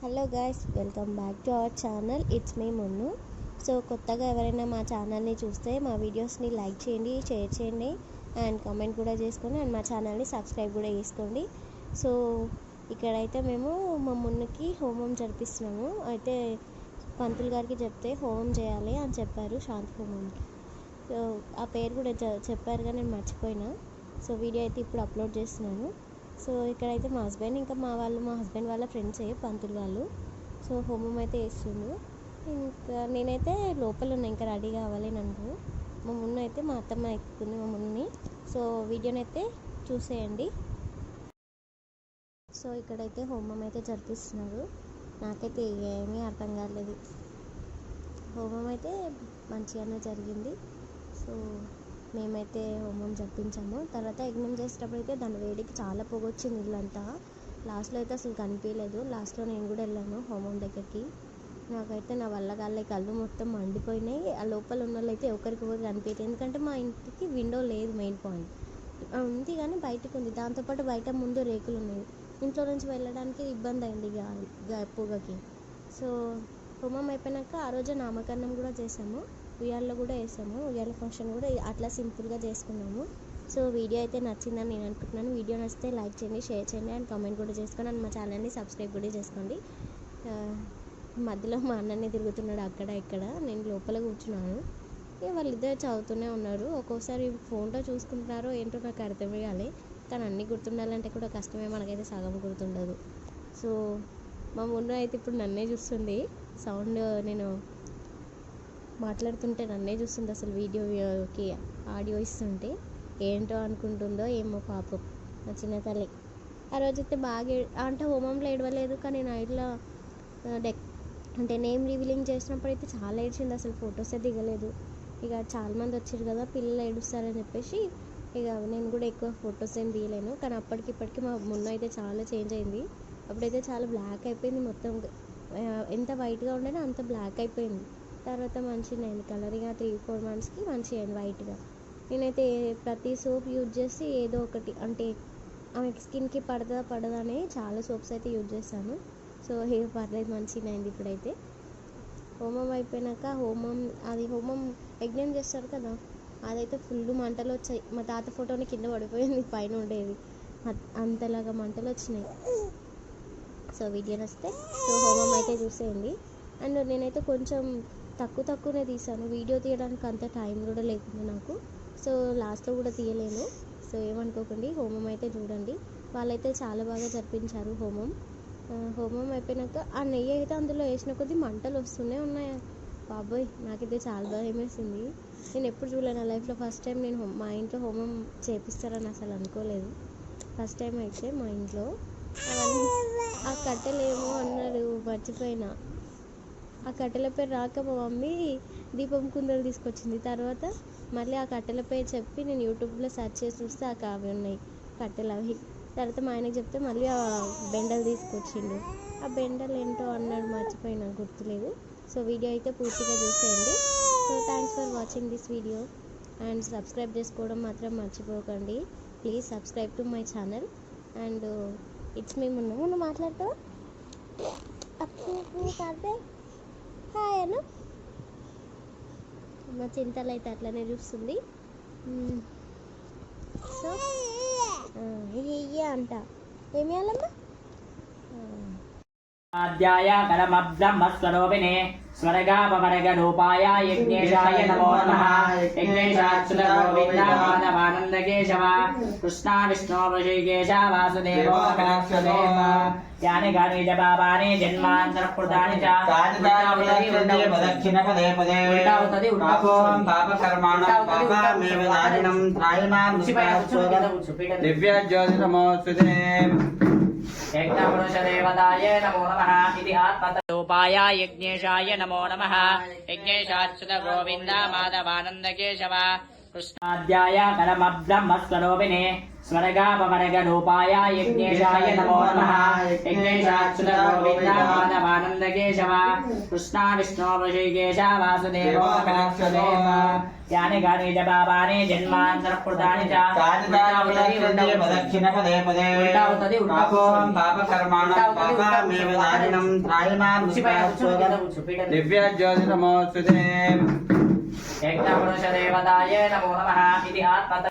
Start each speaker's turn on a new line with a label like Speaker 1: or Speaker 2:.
Speaker 1: Hello guys, welcome back to our channel. It's me Munnu. So కొత్తగా ఎవరైనా మా ఛానల్ని చూస్తే మా వీడియోస్ని లైక్ చేయండి, షేర్ చేయండి అండ్ కామెంట్ కూడా చేసుకోండి అండ్ మా ఛానల్ని సబ్స్క్రైబ్ కూడా చేసుకోండి. సో ఇక్కడైతే మేము మా మున్నుకి హోమం జరిపిస్తున్నాము. అయితే పంతులు గారికి చెప్తే హోమం చేయాలి అని చెప్పారు, శాంతి హోమంకి. సో ఆ పేరు కూడా చెప్పారుగా, నేను మర్చిపోయినా. సో వీడియో అయితే ఇప్పుడు అప్లోడ్ చేస్తున్నాను. సో ఇక్కడైతే మా హస్బెండ్ ఇంకా మా హస్బెండ్ వాళ్ళ ఫ్రెండ్సే పంతులు వాళ్ళు. సో హోమం అయితే వేస్తుండు. ఇంకా నేనైతే లోపల ఉన్నా, ఇంకా రెడీ కావాలి నన్ను. మా మున్ను అయితే మా అత్తమ్మ ఎక్కుతుంది మా మున్ని. సో వీడియోని అయితే చూసేయండి. సో ఇక్కడైతే హోమం అయితే జరిపిస్తున్నారు. నాకైతే ఏమీ అర్థం కాలేదు. హోమం అయితే మంచిగానే జరిగింది. సో మేమైతే హోమం జరిపించాము. తర్వాత యజ్ఞం చేసేటప్పుడు అయితే దాని వేడికి చాలా పొగొచ్చింది ఇల్లంతా. లాస్ట్లో అయితే అసలు కనిపించలేదు. లాస్ట్లో నేను కూడా వెళ్ళాను హోమం దగ్గరికి. నాకైతే నా వల్ల కళ్ళు మొత్తం మండిపోయినాయి. ఆ లోపల ఉన్న వాళ్ళు అయితే ఒకరికొకరు కనిపించలేదు. ఎందుకంటే మా ఇంటికి విండో లేదు, మెయిన్ పాయింట్ ఉంది కానీ బయటకు ఉంది. దాంతోపాటు బయట ముందు రేకులు ఉన్నాయి. ఇంట్లో నుంచి వెళ్ళడానికి ఇబ్బంది అయింది పొగకి. సో హోమం అయిపోయినాక ఆ రోజు నామకరణం కూడా చేసాము, ఉయ్యాల్లో కూడా వేసాము. ఉయ్యాల ఫంక్షన్ కూడా అట్లా సింపుల్గా చేసుకున్నాము. సో వీడియో అయితే నచ్చిందని నేను అనుకుంటున్నాను. వీడియో నచ్చితే లైక్ చేయండి, షేర్ చేయండి అండ్ కామెంట్ కూడా చేసుకోండి అండ్ మా ఛానల్ని సబ్స్క్రైబ్ కూడా చేసుకోండి. మధ్యలో మా అన్నని తిరుగుతున్నాడు అక్కడ ఇక్కడ, నేను లోపల కూర్చున్నాను. వాళ్ళిద్దరు చదువుతూనే ఉన్నారు. ఒక్కోసారి ఫోన్లో చూసుకుంటున్నారో ఏంటో నాకు అర్థమే కాలే. కానీ అన్నీ గుర్తుండాలంటే కూడా కష్టమే, మనకైతే సగం గుర్తుండదు. సో మా మున్ను అయితే ఇప్పుడు నన్నే చూస్తుంది. సౌండ్ నేను మాట్లాడుతుంటే నన్నే చూస్తుంది. అసలు వీడియోకి ఆడియో ఇస్తుంటే ఏంటో అనుకుంటుందో ఏమో పాపం నా చిన్న తల్లి. ఆ రోజైతే బాగా అంటే హోమంలో ఏడవలేదు, కానీ నైట్లో అంటే నేమ్ రివీలింగ్ చేసినప్పుడు అయితే చాలా ఏడ్చింది. అసలు ఫొటోసే దిగలేదు. ఇక చాలామంది వచ్చారు కదా, పిల్లలు ఏడుస్తారని చెప్పేసి ఇక నేను కూడా ఎక్కువ ఫొటోస్ ఏం తీయలేను. కానీ అప్పటికిప్పటికి మా మున్ను అయితే చాలా చేంజ్ అయింది. అప్పుడైతే చాలా బ్లాక్ అయిపోయింది మొత్తం. ఎంత వైట్గా ఉండేనో అంత బ్లాక్ అయిపోయింది. తర్వాత మంచిగా అయింది కలర్. ఇక 3-4 మంత్స్కి మంచిగా అయింది వైట్గా. నేనైతే ప్రతి సోప్ యూజ్ చేసి ఏదో ఒకటి అంటే ఆమెకి స్కిన్కి పడదా అని చాలా సోప్స్ అయితే యూజ్ చేస్తాను. సో పర్లేదు, మంచిగా అయింది ఇప్పుడైతే. హోమం అయిపోయినాక హోమం యజ్ఞం చేస్తారు కదా, అదైతే ఫుల్ మంటలు వచ్చాయి. మా తాత ఫోటోని కింద పడిపోయింది, పైన ఉండేది అంతలాగా మంటలు వచ్చినాయి. సో వీడియో నచ్చితే సో హోమం అయితే చూసేయండి. అండ్ నేనైతే కొంచెం తక్కువనే తీసాను. వీడియో తీయడానికి అంత టైం కూడా లేకుండా నాకు. సో లాస్ట్లో కూడా తీయలేను. సో ఏమనుకోకండి, హోమం అయితే చూడండి. వాళ్ళైతే చాలా బాగా జరిపించారు హోమం. హోమం అయిపోయినాక ఆ నెయ్యి అయితే అందులో వేసిన కొద్దీ మంటలు వస్తూనే ఉన్నాయి. బాబోయ్, నాకైతే చాలా భయం వేసింది. నేను ఎప్పుడు చూడలేను నా లైఫ్లో. ఫస్ట్ టైం నేను మా ఇంట్లో హోమం చేపిస్తారని అసలు అనుకోలేదు. ఫస్ట్ టైం అయితే మా ఇంట్లో ఆ కట్టెలేమో అన్నారు, మర్చిపోయినా. ఆ కట్టెల పేరు రాక మా మమ్మీ దీపం కుందలు తీసుకొచ్చింది. తర్వాత మళ్ళీ ఆ కట్టెల పేరు చెప్పి నేను యూట్యూబ్లో సెర్చ్ చేసి చూస్తే అవి ఉన్నాయి కట్టెలు అవి. తర్వాత మా ఆయనకి చెప్తే మళ్ళీ ఆ బెండలు తీసుకొచ్చిండు. ఆ బెండలు ఏంటో అన్నాడు, మర్చిపోయినా, గుర్తులేదు. సో వీడియో అయితే పూర్తిగా చూసేయండి. So thanks for watching this video and subscribe చేసుకోవడం మాత్రం మర్చిపోకండి. Please subscribe to my channel. And it's me Munnu మాట్లాడతావా? అప్పుడు హాయ్ అను. మా చింతలు అయితే అట్లనే చూస్తుంది. సో అంట ఏమి వేయాలమ్మా?
Speaker 2: आद्याय परमब्रह्मस्वरूपिणे स्वर्गापवर्गरूपाय यज्ञेशाय नमो नमः। यज्ञेशाच्युत गोविन्द माधवानन्दकेशव कृष्णा विष्णु ऋषिकेश वासुदेवो गणेशदेव। यानि गानि च पापानि जन्मान्तरकृतानि च
Speaker 3: प्रदक्षिणपदे पदे पापों पापकर्माणां पापामेव नाशनं त्रायणां दिव्यज्योतिर्नमोस्तुते।
Speaker 2: यज्ञपुरुषदेवताय नमो नमः इति आत्मतरूपाय यज्ञेशाय नमो नमः। यज्ञेशाच्युत गोविन्द माधवानन्दकेशव कृष्णाद्याय परमब्रह्मस्वरूपिणे स्वर्गापवर्गरूपाय यज्ञेशाय नमो नमः यज्ञेशाच्युतगोविन्दमाधवानन्दकेशव कृष्णा विष्णो वृषिकेश वासुदेवो नमोऽस्तुदेव यानि कानि च पापानि जन्मान्तरकृतानि च
Speaker 3: प्रदक्षिणपदे पदे पापों पापकर्माणां पापामेव नाशनं त्रायणां दिव्यज्योतिर्नमोऽस्तुते
Speaker 2: यज्ञपुरुषदेवताय नमो नमः इति आत्मत